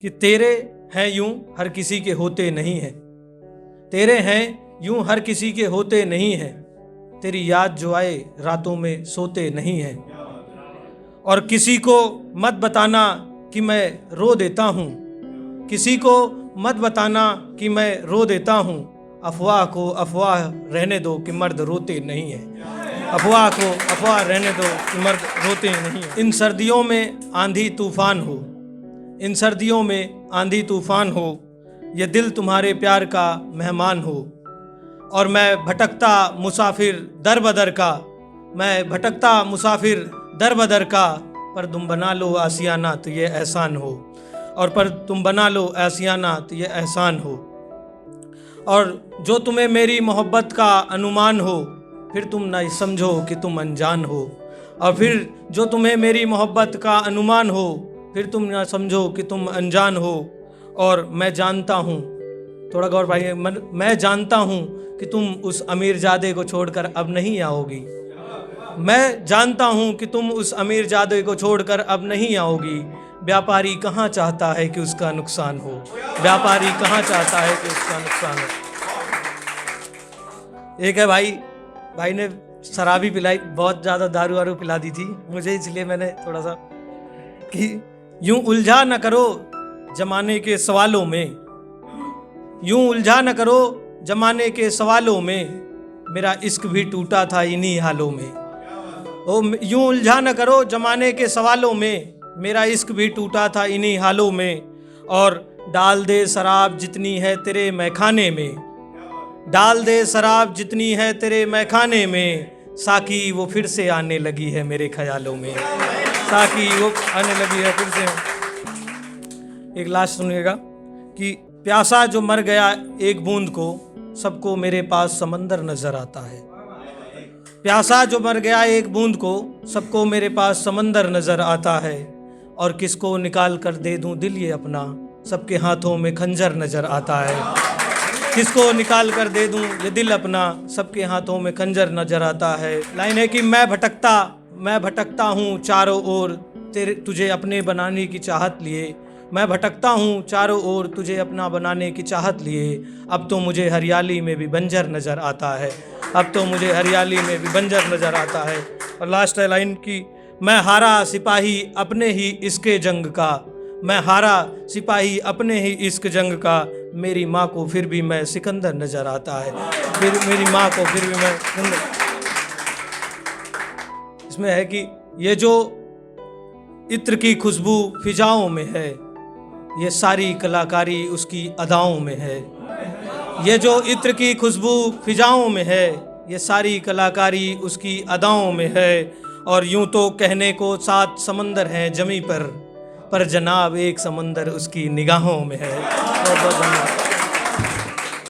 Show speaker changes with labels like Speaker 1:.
Speaker 1: कि तेरे हैं यूं हर किसी के होते नहीं हैं, तेरे हैं यूं हर किसी के होते नहीं हैं, तेरी याद जो आए रातों में सोते नहीं हैं। और किसी को मत बताना कि मैं रो देता हूँ, किसी को मत बताना कि मैं रो देता हूँ। अफवाह को अफवाह रहने दो कि मर्द रोते नहीं हैं। अफवाह को अफवाह रहने दो कि मर्द रोते नहीं हैं। इन सर्दियों में आंधी तूफान हो, इन सर्दियों में आंधी तूफान हो, ये दिल तुम्हारे प्यार का मेहमान हो। और मैं भटकता मुसाफिर दर बदर का, मैं भटकता मुसाफिर दर बदर का, पर तुम बना लो आसियाना तो ये एहसान हो। और पर तुम बना लो आसियाना तो ये एहसान हो। और जो तुम्हें मेरी मोहब्बत का अनुमान हो, फिर तुम न समझो कि तुम अनजान हो। और फिर जो तुम्हें मेरी मोहब्बत का अनुमान हो, फिर तुम ना समझो कि तुम अनजान हो। और मैं जानता हूँ, थोड़ा गौर पाइए, मैं जानता हूँ कि तुम उस अमीरजादे को छोड़कर अब नहीं आओगी। मैं जानता हूँ कि तुम उस अमीरजादे को छोड़कर अब नहीं आओगी। व्यापारी कहाँ चाहता है कि उसका नुकसान हो, व्यापारी कहाँ चाहता है कि उसका नुकसान हो। एक है भाई ने शराबी पिलाई, बहुत ज़्यादा दारू वारू पिला दी थी मुझे, इसलिए मैंने थोड़ा सा कि यूं उलझा न करो जमाने के सवालों में, यूं उलझा न करो जमाने के सवालों में, मेरा इश्क भी टूटा था इन्हीं हालों में। ओ यूं उलझा न करो जमाने के सवालों में, मेरा इश्क भी टूटा था इन्हीं हालों में। और डाल दे शराब जितनी है तेरे मैखाने में, डाल दे शराब जितनी है तेरे मैखाने में, साकी वो फिर से आने लगी है मेरे ख्यालों में, साकी वो आने लगी है फिर से। एक लास्ट सुनिएगा कि प्यासा जो मर गया एक बूंद को, सबको मेरे पास समंदर नजर आता है। प्यासा जो मर गया एक बूंद को, सबको मेरे पास समंदर नजर आता है। और किसको निकाल कर दे दूं दिल ये अपना, सबके हाथों में खंजर नजर आता है। किसको निकाल कर दे दूं ये दिल अपना, सबके हाथों में खंजर नजर आता है। लाइन है कि मैं भटकता हूँ चारों ओर तेरे तुझे अपने बनाने की चाहत लिए, मैं भटकता हूँ चारों ओर तुझे अपना बनाने की चाहत लिए। अब तो मुझे हरियाली में भी बंजर नज़र आता है, अब तो मुझे हरियाली में भी बंजर नज़र आता है। और लास्ट है लाइन की, मैं हारा सिपाही अपने ही इसके जंग का, मैं हारा सिपाही अपने ही इश्क जंग का, मेरी माँ को फिर भी मैं सिकंदर नज़र आता है, फिर मेरी माँ को फिर भी मैं सिकंदर। इसमें है कि ये जो इत्र की खुशबू फिजाओं में है, ये सारी कलाकारी उसकी अदाओं में है। ये जो इत्र की खुशबू फिजाओं में है, ये सारी कलाकारी उसकी अदाओं में है। और यूं तो कहने को 7 समंदर हैं जमी पर जनाब एक समंदर उसकी निगाहों में है। बहुत बहुत धन्यवाद।